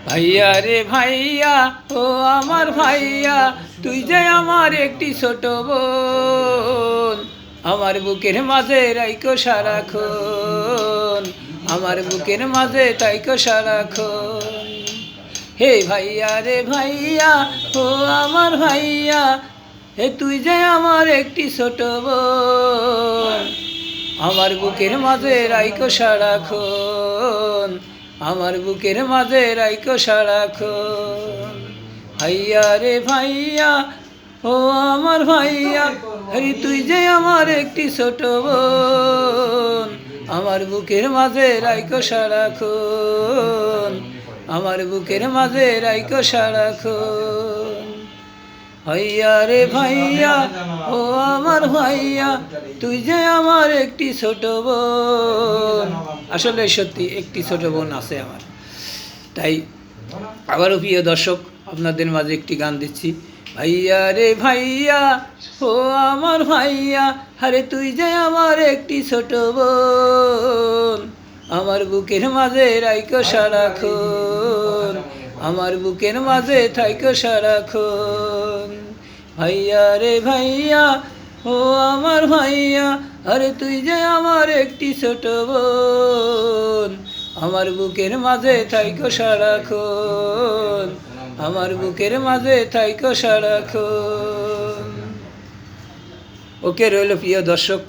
ভাইয়া রে ভাইয়া, ও আমার ভাইয়া, তুই যে আমার একটি ছোট বোন, আমার বুকের মাঝে রাইকো সারাক্ষণ, আমার বুকের মাঝে তাইকো সারাক্ষণ। হে ভাইয়া রে ভাইয়া, ও আমার ভাইয়া, হে তুই যে আমার একটি ছোট বোন, আমার বুকের মাঝে রাইকো সারাক্ষণ, আমার বুকের মাঝে রাইকো সারাক্ষণ। ভাইয়া রে ভাইয়া, ও আমার ভাইয়া, হরি তুই যে আমার একটি ছোট বোন, আমার বুকের মাঝে রাইকো সারাক্ষণ, আমার বুকের মাঝে রাইকো সারাক্ষণ। ভাইয়া রে ভাইয়া, ও আমার ভাইয়া, তুই যে আমার একটি ছোট বোন। আসলে সত্যি একটি ছোট বোন আছে আমার। তাই আবারও প্রিয় দর্শক, আপনাদের মাঝে একটি গান দিচ্ছি। ভাইয়া রে ভাইয়া, ও আমার ভাইয়া, আরে তুই যে আমার একটি ছোট বোন, আমার বুকের মাঝে রাইকো সারাক্ষণ, আমার বুকের মাঝে থাইকো সারাক্ষণ। ভাইয়া রে ভাইয়া, ও আমার ভাইয়া, আরে তুই যে আমার একটি ছোট বোন, আমার বুকের মাঝে থাইকো সারাক্ষণ, আমার বুকের মাঝে থাইকো সারাক্ষণ। ওকে রইল প্রিয় দর্শক।